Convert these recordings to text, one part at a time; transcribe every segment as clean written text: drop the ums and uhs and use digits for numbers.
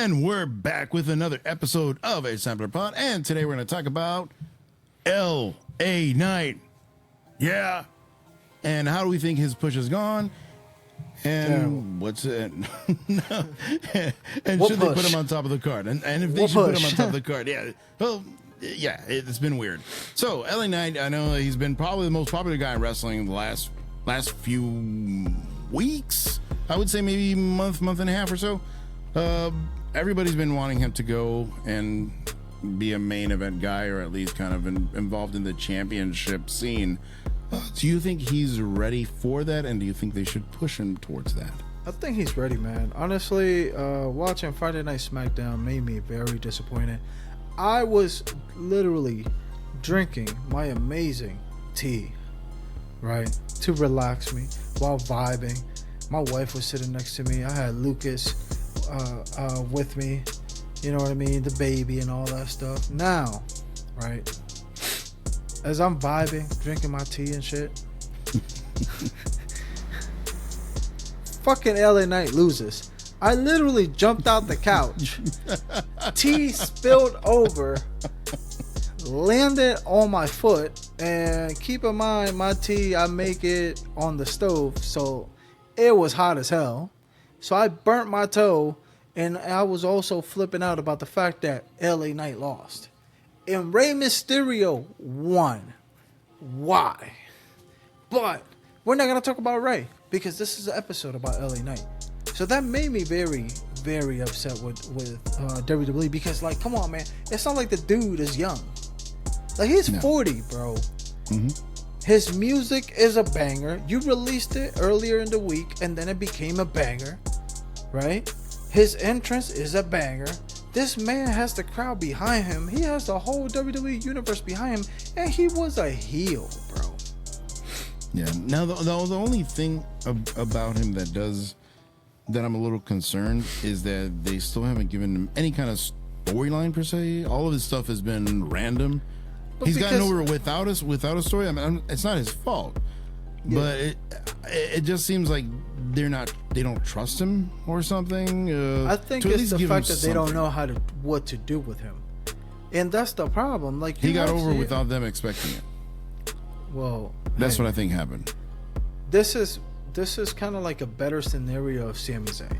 And we're back with another episode of A Sampler Pod. And today we're going to talk about L.A. Knight. Yeah. And how do we think his push has gone? And what's it? And what should push? they put him on top of the card? And if they What should put him push? on top of the card, yeah. Well, yeah, it's been weird. So LA Knight, I know he's been probably the most popular guy in wrestling in the last few weeks. I would say maybe month and a half or so. Everybody's been wanting him to go and be a main event guy, or at least kind of involved in the championship scene. Do you think he's ready for that, and do you think they should push him towards that? I think he's ready, man. Honestly, watching Friday Night SmackDown made me very disappointed. I was literally drinking my amazing tea, right, to relax me while vibing. My wife was sitting next to me. I had Lucas with me, you know what I mean, the baby and all that stuff. Now, right, as I'm vibing, drinking my tea and shit, fucking LA Knight loses. I literally jumped out the couch. Tea spilled over, landed on my foot, and keep in mind, my tea, I make it on the stove, so it was hot as hell. So I burnt my toe, and I was also flipping out about the fact that LA Knight lost. And Rey Mysterio won. Why? But we're not going to talk about Rey, because this is an episode about LA Knight. So that made me very, very upset with WWE, because, like, come on, man. It's not like the dude is young. Like, he's 40, bro. Mm-hmm. His music is a banger. You released it earlier in the week, and then it became a banger, right? His entrance is a banger. This man has the crowd behind him. He has the whole WWE universe behind him, and he was a heel, bro. Yeah. Now, the only thing about him that I'm a little concerned is that they still haven't given him any kind of storyline per se. All of his stuff has been random. He's gotten over without a story. I mean, it's not his fault, but it just seems like they don't trust him or something. I think it's the fact that they don't know what to do with him, and that's the problem. Like, he got over without them expecting it. Well, that's what I think happened. This is kind of like a better scenario of Sami Zayn.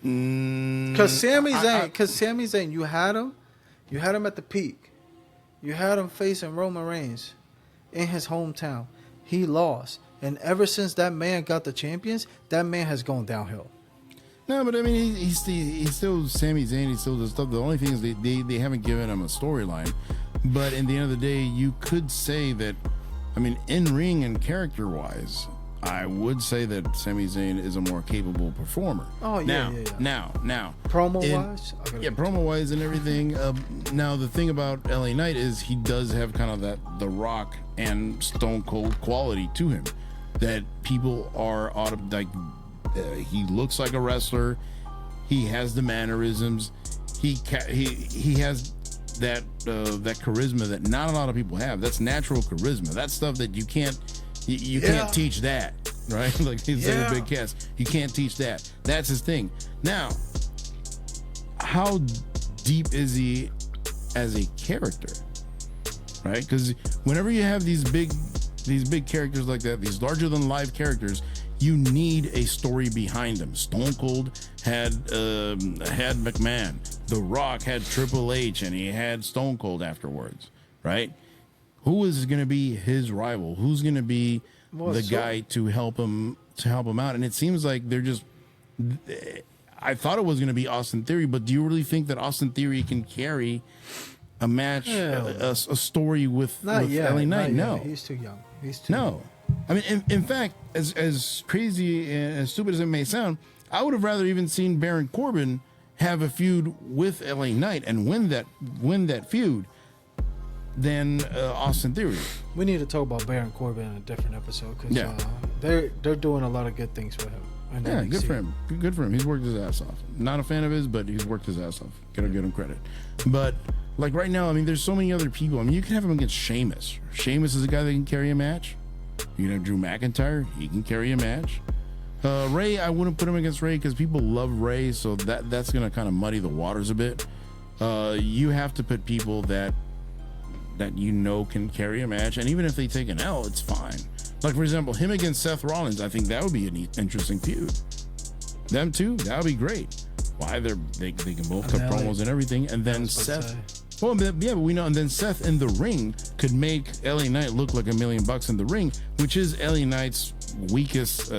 Because Sami Zayn, you had him at the peak. You had him facing Roman Reigns in his hometown. He lost, and ever since that man got the champions, that man has gone downhill. No, but I mean, he's still Sami Zayn. He still does stuff. The only thing is they haven't given him a storyline. But in the end of the day, you could say that, I mean, in ring and character wise, I would say that Sami Zayn is a more capable performer. Oh, yeah, Now. Promo-wise? Promo-wise and everything. Now, the thing about LA Knight is he does have kind of that The Rock and Stone Cold quality to him. That people are, he looks like a wrestler. He has the mannerisms. He has that charisma that not a lot of people have. That's natural charisma. That's stuff that you can't teach that, right? Like he's like a big cast. You can't teach that. That's his thing. Now, how deep is he as a character, right? Because whenever you have these big characters like that, these larger than life characters, you need a story behind them. Stone Cold had McMahon. The Rock had Triple H, and he had Stone Cold afterwards, right? Who is going to be his rival? Who's going to be the guy to help him out? And it seems like they're just. I thought it was going to be Austin Theory, but do you really think that Austin Theory can carry a match, a story with LA Knight? No, he's too young. Young. I mean, in fact, as crazy and as stupid as it may sound, I would have rather even seen Baron Corbin have a feud with LA Knight and win that feud than Austin Theory. We need to talk about Baron Corbin in a different episode, because they're doing a lot of good things with him. Yeah, good for him. Good for him. He's worked his ass off. Not a fan of his, but he's worked his ass off. Gotta give him credit. But like right now, I mean, there's so many other people. I mean, you can have him against Sheamus. Sheamus is a guy that can carry a match. You can have Drew McIntyre. He can carry a match. Ray, I wouldn't put him against Ray because people love Ray, so that's gonna kind of muddy the waters a bit. You have to put people that can carry a match, and even if they take an L, it's fine. Like for example, him against Seth Rollins, I think that would be an interesting feud. Them two, that would be great. Why they can both cut promos and everything, and then Seth. Well, yeah, but we know, and then Seth in the ring could make LA Knight look like $1 million in the ring, which is LA Knight's weakest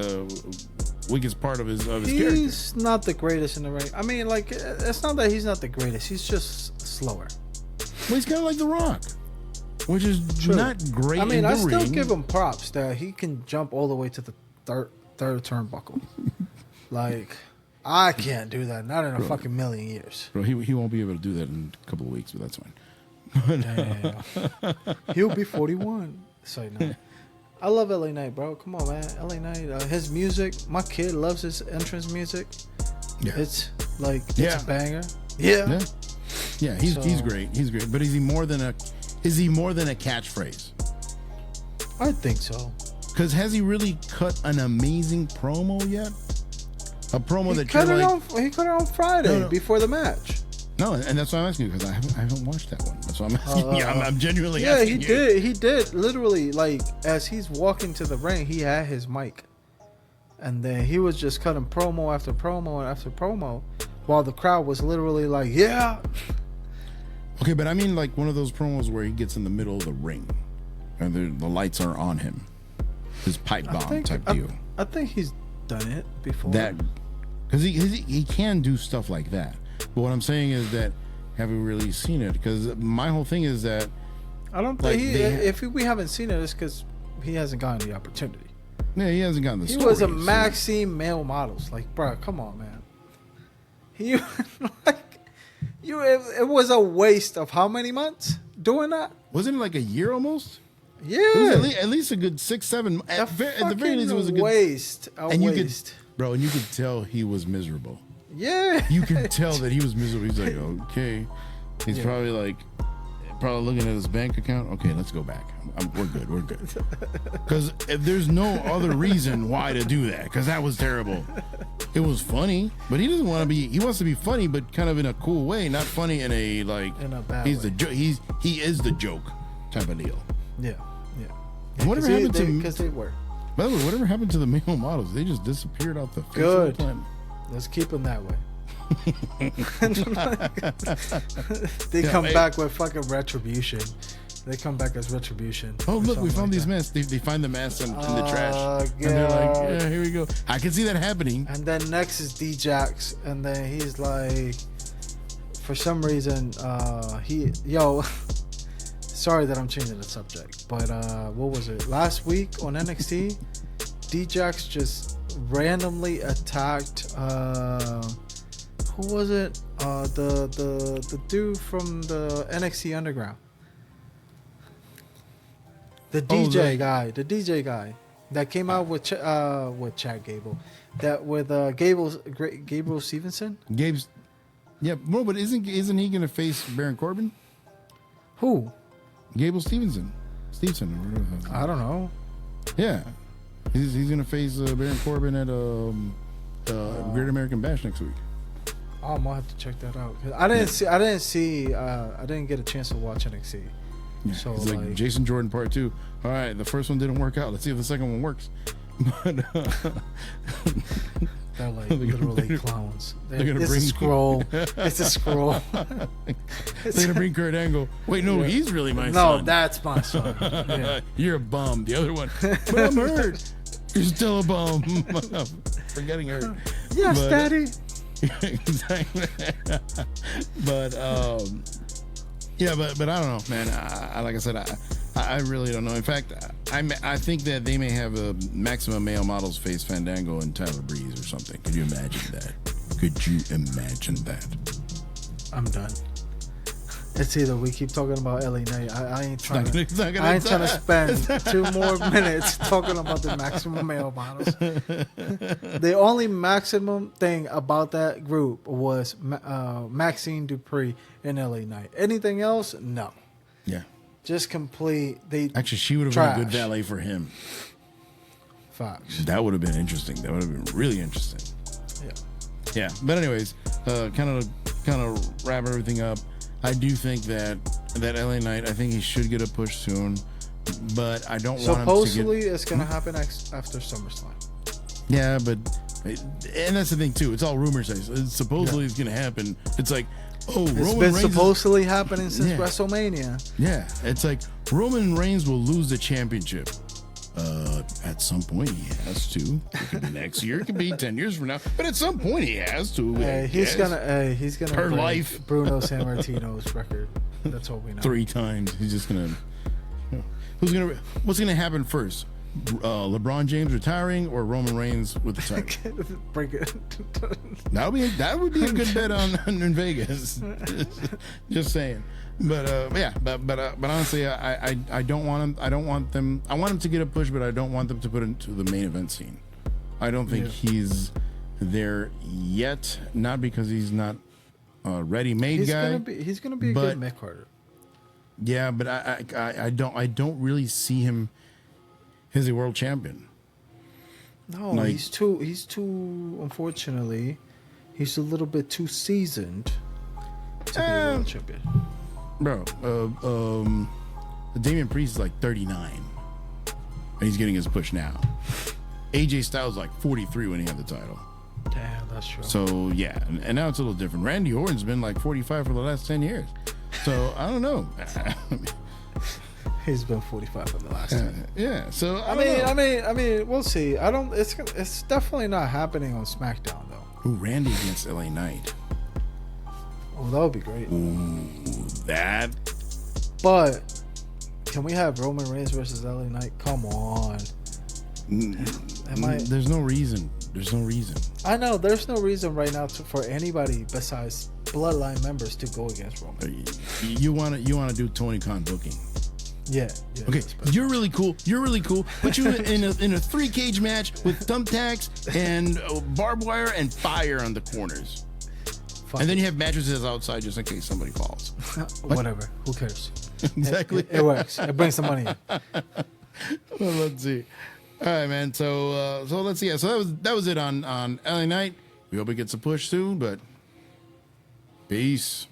part of his character. He's not the greatest in the ring. I mean, like, it's not that he's not the greatest. He's just slower. Well, he's kind of like The Rock, which is not great. I mean, I still give him props that he can jump all the way to the third turnbuckle. Like, I can't do that. Not in a fucking million years. Bro, he won't be able to do that in a couple of weeks, but that's fine. Damn. He'll be 41. So no. I love LA Knight, bro. Come on, man. LA Knight, his music. My kid loves his entrance music. Yeah. It's like it's a banger. Yeah. Yeah, he's great. He's great. But is he more than a catchphrase? I think so. Because has he really cut an amazing promo yet? A promo he cut it on Friday before the match. No, and that's why I'm asking you, because I haven't watched that one. That's why I'm asking you. I'm genuinely asking you. Yeah, he did. Literally, like, as he's walking to the ring, he had his mic. And then he was just cutting promo after promo after promo while the crowd was literally like, yeah. Okay, but I mean like one of those promos where he gets in the middle of the ring and the lights are on him. His pipe bomb type deal. I think he's done it before. That, because he can do stuff like that. But what I'm saying is that, have we really seen it? Because my whole thing is that I don't think if we haven't seen it, it's because he hasn't gotten the opportunity. Yeah, he hasn't gotten the story. He was a Maxine male models. Like, bro, come on, man. It was a waste of how many months doing that? Wasn't it like a year almost? Yeah. It was at least a good 6, 7. At the very least, it was a good waste. Bro, and you could tell he was miserable. Yeah. You could tell that he was miserable. He's like, okay. He's probably looking at his bank account. Okay, let's go back. We're good. Because there's no other reason why to do that. Because that was terrible. It was funny, but he doesn't want to be. He wants to be funny, but kind of in a cool way, not funny in a like. In a bad way. He is the joke type of deal. Yeah. Whatever happened to? Because they were. By the way, whatever happened to the male models? They just disappeared off the face of the planet. Let's keep them that way. They come back with fucking retribution. They come back as retribution. Oh, look, we found these masks. They find the masks in the trash. And they're like, yeah, here we go. I can see that happening. And then next is D-Jax. And then he's like, for some reason, sorry that I'm changing the subject. But what was it? Last week on NXT, D-Jax just randomly attacked who was it? The dude from the NXT Underground. The DJ guy that came out with Chad Gable, that with Gabriel Stevenson. No, but isn't he gonna face Baron Corbin? Who? Gable Stevenson. I don't know. Yeah, he's gonna face Baron Corbin at Great American Bash next week. Oh, I'm gonna have to check that out. I didn't get a chance to watch NXT. Yeah, so it's like Jason Jordan Part 2. All right, the first one didn't work out. Let's see if the second one works. But they're like literally clowns. It's a scroll. It's a scroll. They're gonna bring Kurt Angle. Wait, no, he's really my son. No, that's my son. Yeah. You're a bum. The other one. But I'm hurt. You're still a bum. Forgetting hurt. Yes, Daddy. Exactly. But yeah, but I don't know, man. Like I said, I really don't know. In fact, I think that they may have a Maximum Male Models face Fandango and Tyler Breeze or something. Could you imagine that? I'm done. It's either we keep talking about LA Knight. I ain't trying to spend 2 more minutes talking about the Maximum Male Models. The only maximum thing about that group was Maxine Dupree and LA Knight. Anything else? No. Yeah. Just complete. Actually, she would have been a good valet for him. Facts. That would have been interesting. That would have been really interesting. Yeah. Yeah, but anyways, kind of wrap everything up. I do think that LA Knight, I think he should get a push soon, but I don't want him to Supposedly, it's gonna happen after SummerSlam. Yeah, but and that's the thing too. It's all rumors. It's supposedly it's gonna happen. It's like, oh, It's Roman been Reigns supposedly happening since Yeah. WrestleMania. Yeah, it's like Roman Reigns will lose the championship. At some point he has to. It could be next year. It could be 10 years from now. But at some point he has to. He's gonna Per break life. Bruno Sammartino's record. That's all we know. 3 times. He's just gonna. What's gonna happen first? LeBron James retiring or Roman Reigns with the title? Break it. That would be a good bet on in Vegas. Just saying. But honestly, I don't want him. I don't want them. I want him to get a push, but I don't want them to put him to the main event scene. I don't think he's there yet. Not because he's not a ready-made guy. He's gonna be a good Mick Carter. Yeah, but I don't really see him as a world champion. No, Like- he's too. Unfortunately, he's a little bit too seasoned to be a world champion. Bro, Damian Priest is like 39, and he's getting his push now. AJ Styles was like 43 when he had the title. Damn, that's true. So yeah, and now it's a little different. Randy Orton's been like 45 for the last 10 years. So I don't know. He's been 45 for the last time. Yeah. So I mean, we'll see. I don't. It's definitely not happening on SmackDown though. Ooh, Randy against LA Knight. Oh, that would be great. Ooh, that. But can we have Roman Reigns versus LA Knight? Come on. There's no reason. There's no reason. I know there's no reason right now for anybody besides Bloodline members to go against Roman. You want to do Tony Khan booking? Yeah. Okay, that's better. you're really cool. Put you in a 3-cage match with thumbtacks and barbed wire and fire on the corners. And then you have mattresses outside just in case somebody falls. Whatever. Who cares? Exactly. It works. It brings some money in. Well, let's see. All right, man. So let's see. Yeah, so that was it on LA Knight. We hope he gets a push soon, but peace.